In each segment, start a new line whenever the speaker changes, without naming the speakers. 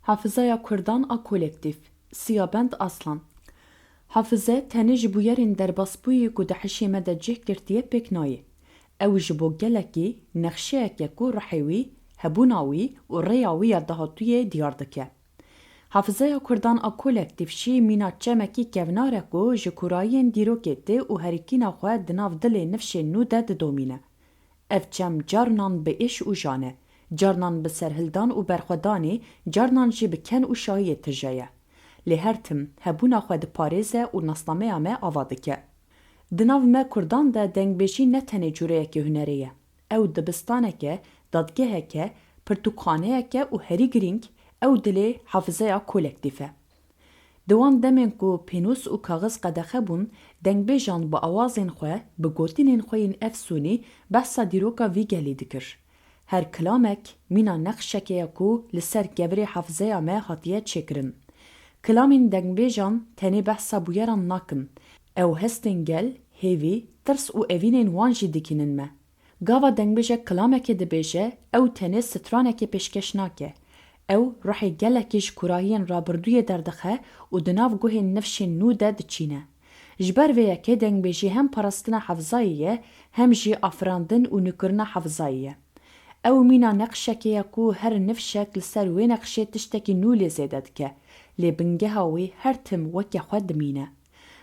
Hafızaya Kurdan a kolektif. Siyabend Aslan. Hafıze tenê ji bo yerên derbasbûyî ku di hişê me de cih girtiye pêk nayê. Ew ji bo gelekî nexşeyeke ku rihê wî, hebûna wî û rêya wî ya dahatûyê diyar dike. Hafızaya Kurdan a kolektif jî mîna çemekî kevnar e ku ji kurayên dîrokê tê û herîkîna xwe di nav dilê nifşên nû de didomîne. Ev çem carnan bi êş û jan e, carnan bi serhildan û berxwedanê, carnan jî bi ken û şahiyê tije ye. Lê her tim hebûna xwe diparêze û nasnameya me ava dike. Di nav me Kurdan de dengbêjî ne tenê cûreyekê hunerê ye. Ew dibistaneke, dadgeheke, pirtûkxaneyeke û herî girîng, ew dilê hafızeya kolektif e. Di wan demên ku pênûs û kaxiz qedexe bûn, dengbêjan bi awazên xwe, bi gotinên xwe yên efsûnî behsa dîroka vî gelê dikir. Her kilamek mîna nexşeke ye ku li ser gevirê hafızeya me hatiye çêkirin. Kilamên dengbêjan tenê behsa bûyeran nakin. Ew hestên gel, hêvî, tirs û evînên wan jî dikînin me. Gava dengbêjek kilamekê dibêje, ew tenê stranekê pêşkeş nake. Ew rihê gelekî ji kurahiyên rabirdûyê derdixe û di nav guhên nifşên nû de diçîne. Ji ber vê yekê dengbêjî hem parastina hafızayê ye, hem jî afirandin û nûkirina hafızayê ye. Ew mîna neqşekê ye ku her nifşek li ser wê neqşê tiştekî nû lê zêde dike. Lê bingeha wî her tim wekî xwe dimîne.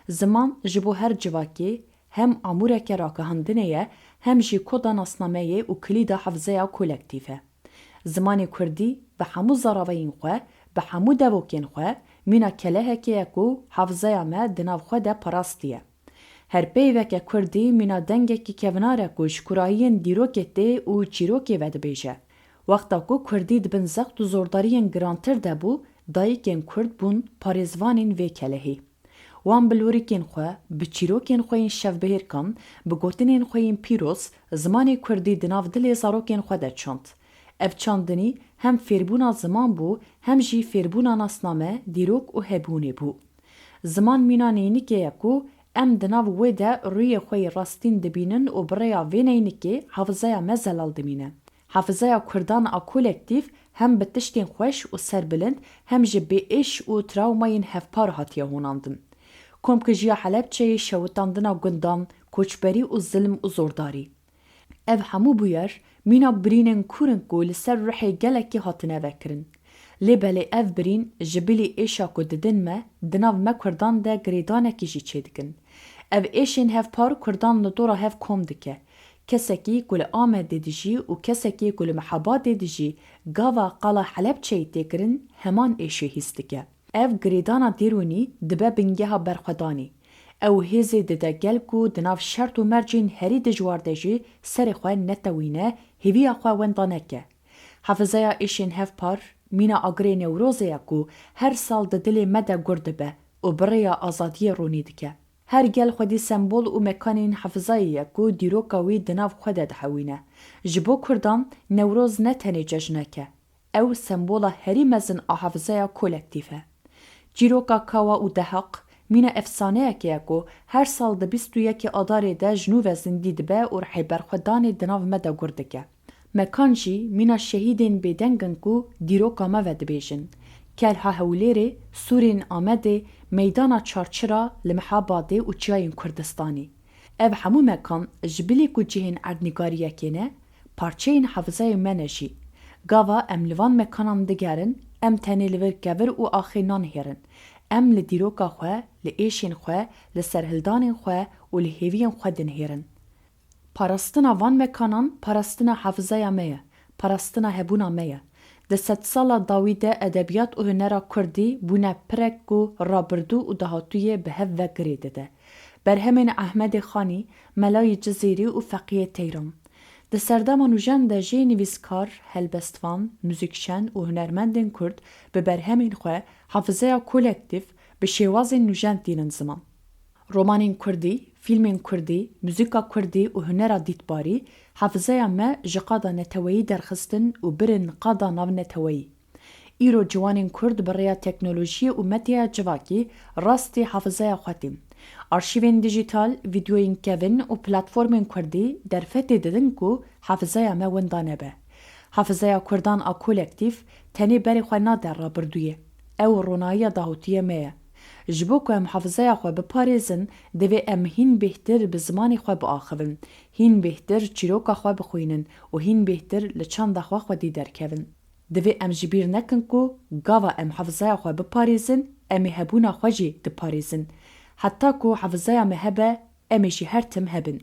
Ziman ji bo her civakê hem amûreke rakihandinê ye, hem jî koda nasnameyê û kilîda hafızeya kolektif e. Zimanê Kurdî bi hemû zaraveyên xwe, bi hemû devokên xwe, mîna kelehekê ye ku hafızeya me di nav xwe de parastiye. Her peyveke Kurdî mîna dengekî kevnar e ku ji kurahiyên dîrokê tê û çîrokê ve dibêje. Wexta ku Kurdî dibin zext û zordariyên girantir de bû, dayîkên Kurd bûn parêzvanên vê kelehê. Wan bi lûrikên xwe, bi çîrokên xwe yên şevbihêrkan, bi gotinên xwe yên pîroz, zimanê Kurdî di nav dilê zarokên xwe de çand. Ev çandinî hem fêrbûna ziman bû, hem jî fêrbûna nasname, dîrok û hebûnê bû. Ziman mîna neynikê ye ku em di nav wê de rûyê xwe yê rastîn dibînin û bi rêya vê neynikê hafızeya me zelal dimîne. Hafızeya Kurdan a kolektif hem bi tiştên xweş û serbilind, hem jî bê êş û trawmayên hevpar hatiye hûnandin. Komkijiya Helepçeyê şewitandina gundan, koçberî û zilm û zordarî. Ev hemû bûyer mîna birînên kûr in ku li ser rihê gelekî hatine vekirin. Lê belê ev birîn ji bilî êşa ku didin me, di nav me Kurdan de girêdanekî jî çêdikin. Ev êşên hevpar Kurdan li dora hev kom dike. Kesekî ku li Amedê dijî û kesekî ku li Mehebatê dijî, gava qala Helepçeyê têkirin, heman êşê hîs dike. Ev girêdana dêrûnî dibe bingeha berxwedanê. Ew hêzê dide gel ku di nav şert û mercên herî dijwar de jî serê xwe netewîne, hêviya xwe wenda neke. Hafızeya êşên hevpar mîna agirê Newrozê ye ku her sal di dilê me de gur dibe û bi rêya azadiyê ronî dike. Her gel xwedî sembol û mekanên hafızayê ye ku dîroka wî di nav xwe de dihewîne. Ji bo Kurdan Newroz ne tenê cejnek e. Ew sembola herî mezin a hafızeya kolektif e. Çîroka kawa û dehaq mîna efsaneyekê ye ku her sal di 21 Adarê de ji nû ve zindî dibe û rihê berxwedanê di nav me de gur dike. Mekan jî mîna şehîdên bêdeng in ku dîroka me ve dibêjin. Kelha Hewlêrê, Sûrên Amedê, meydana Çarçira li Mehebatê û Çiyayên Kurdistanê. Ev hemû mekan ji bilî ku cihên erdnîgariyekê ne, parçeyên hafızayê me ne jî. Gava em li van mekanan digerin, em tenê li vir kevir û axê nanhêrin. Em li dîroka xwe, li êşên xwe, li serhildanên xwe û li hêviyên xwe dinhêrin. Parastina van mekanan parastina hafızaya me ye, parastina hebûna me ye. Di sedsala dawî de edebiyat û hunera Kurdî bûne pirek ku rabirdû û dahatûyê bi hev ve girê dide. Berhemên Ehmedê Xanî, Melayê Cizîrî û Feqiyê Teyran. Di serdema nûjen de jê nivîskar, helbestvan, müzikşen û hunermendên Kurd bi berhemên xwe hafızeya kolektif bi şêwazên nûjen dînin ziman. Romanên Kurdî, fîlmên Kurdî, müzika Kurdî û hunera dîtbarî hafızeya me ji qada neteweyî derxistin û birin qada navneteweyî. Îro ciwanên Kurd bi rêya teknolojiyê û medyaya civakî rastî hafızeya xwe tîn. Arşîvên dijîtal, vîdyoyên kevin û platformên Kurdî derfetê didin ku hafızeya me wenda nebe. حافظه کردان آ کولکتیف تنی بری خواه نادر را بردویه. او رونایی داوتیه میه. جبو که ام حافظه خواه بپاریزن دوی ام هین بهتر به زمانی خواه بآخوین. هین بهتر چیروکا خواه بخوینن و هین بهتر لچند خواه دیدر کون. دوی ام جبیر نکن کو گاوا ام حافظه خواه بپاریزن امی هبونا خواه جی دپاریزن. حتی کو حافظه ام هبه امیشی هر تم هبن.